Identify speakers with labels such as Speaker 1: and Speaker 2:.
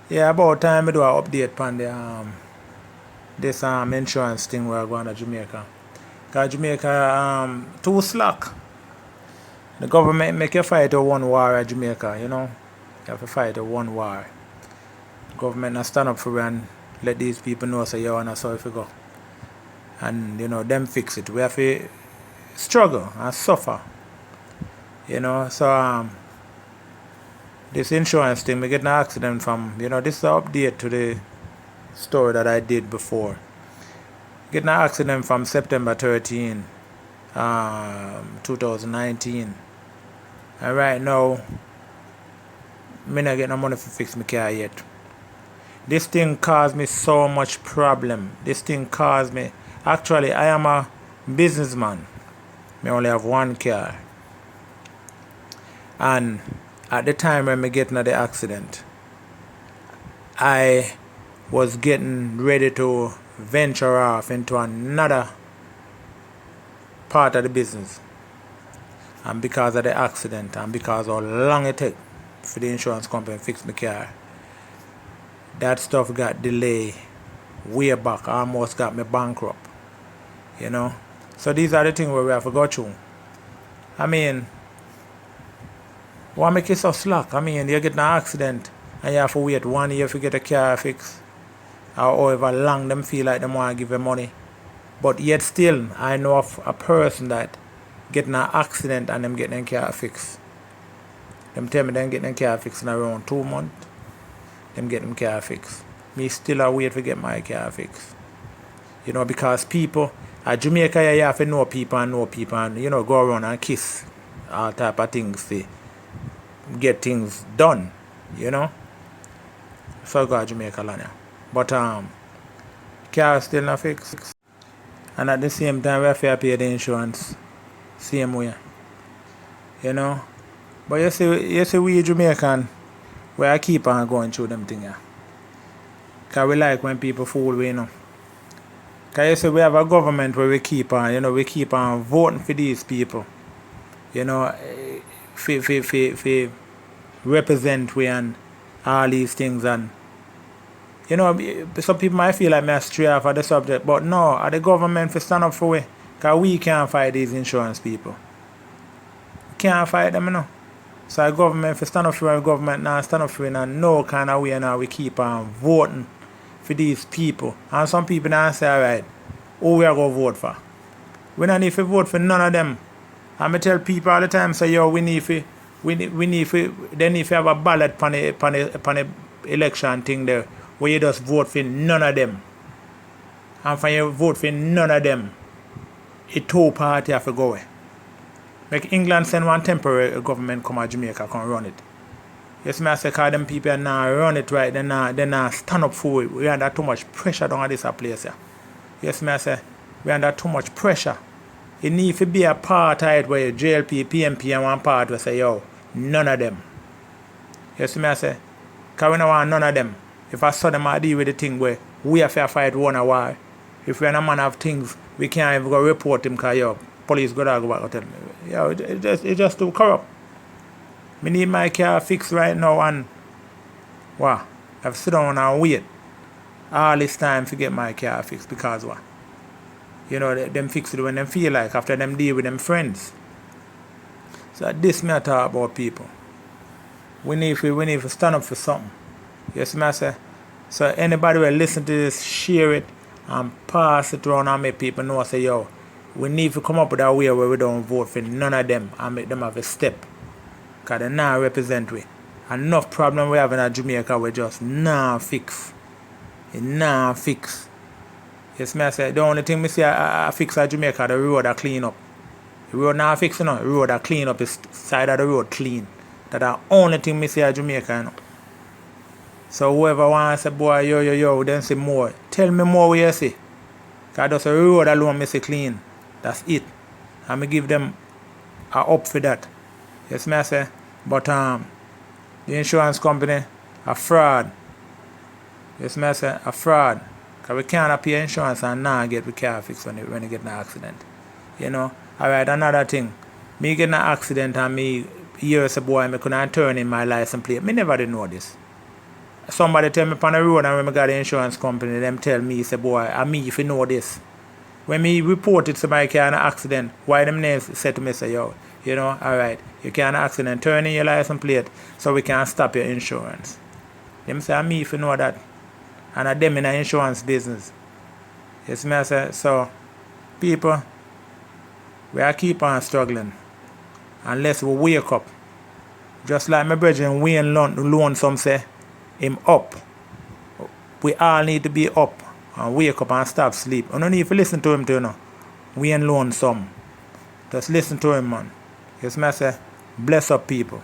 Speaker 1: Yeah, about time I do an update on the this insurance thing we're going to Jamaica. Cause Jamaica too slack. The government make you fight a one war at Jamaica, you know. You have to fight a one war. Government not stand up for it and let these people know so you wanna sorry if you go. And you know, them fix it. We have to struggle and suffer. You know, so this insurance thing, we get an accident from, you know, this is an update to the story that I did before. Get an accident from September 13, 2019. And right now, me not get no money to fix my car yet. This thing caused me so much problem. This thing caused me... Actually, I am a businessman. I only have one car. And at the time when I get into the accident, I was getting ready to venture off into another part of the business. And because of the accident and because of how long it took for the insurance company to fix my car, that stuff got delayed way back. Almost got me bankrupt. You know? So these are the things where we have to go through. I mean, why make it so slack? I mean, you get in an accident and you have to wait 1 year to get a car fixed. Or however long them feel like they want to give you money. But yet still, I know of a person that get in an accident and them getting their car fixed. Them tell me them getting their car fixed in around 2 months. Them get them car fixed. Me still a wait to get my car fixed. You know, because people at Jamaica, you have to know people and you know, go around and kiss all type of things to get things done, you know. So I go to Jamaica land, yeah. But car still not fixed. And at the same time we have to pay the insurance same way. You know. But you see we Jamaican, we are keep on going through them things, yeah. Cause we like when people fool we, you know. Cause you see we have a government where we keep on voting for these people. You know, for represent we and all these things. And you know, some people might feel like me stray off of the subject, but no, are the government for stand up for we. Cause we can't fight these insurance people. We can't fight them, you know. So the government for stand up for the government now stand up for it in no kind of way now we keep on voting for these people. And some people now say, alright, who we are going to vote for? We don't need to vote for none of them. And I tell people all the time, say, yo, they need to have a ballot on the election thing there, where you just vote for none of them. And when you vote for none of them, a two party have to go away. Make England send one temporary government come to Jamaica come run it. Yes, me I say, cause them people now run it right, they now stand up for it. We under too much pressure down at this place here. Yes, me I say, we under too much pressure. It need to be a part of it where JLP, PMP and one part will say, yo, none of them. Yes, me I say, cause we don't want none of them. If I saw them I deal with the thing where we have to fight one a war. If we're a man of things, we can't even go report him cause yo, police go back and tell me. Yo, it's just too corrupt. Me need my car fixed right now and wow, I've sit down and wait all this time to get my car fixed because what? You know, them fix it when them feel like after them deal with them friends. So this me I talk about people. We need to stand up for something. Yes, me I say. So anybody will listen to this, share it and pass it around and make people know say yo, we need to come up with a way where we don't vote for none of them and make them have a step. Because they now represent we. Enough problem we have in Jamaica we just now fix. It now fix. Yes, me I say, the only thing me see I fix at Jamaica, the road are clean up. The road now fix, you know, the road are clean up, the side of the road clean. That's the only thing me see at Jamaica, you know. So whoever wants to say, boy, yo, then say more. Tell me more what you see. Because just the road alone me see clean. That's it. And me give them a up for that. Yes, me I say. But the insurance company, a fraud. Yes, me I say, a fraud. Because we can't pay insurance and now get the car fixed when you get in an accident. You know? Alright, another thing. Me get in an accident and me years ago, I couldn't turn in my license plate. Me never did know this. Somebody tell me on the road and when I got the insurance company, them tell me, say, boy, I me if you know this. When me report it to my car an accident, why them names say to me, say, yo, you know, alright, you can accident, turn in your license plate so we can stop your insurance. Them say, I me if you know that. And I them in the insurance business. Yes, me I say, so people, we are keep on struggling unless we wake up. Just like my brethren Wayne Loan some say, him up. We all need to be up and wake up and stop sleep. You don't need to listen to him too, you know. Wayne Loan some. Just listen to him, man. Yes, me I say, bless up people.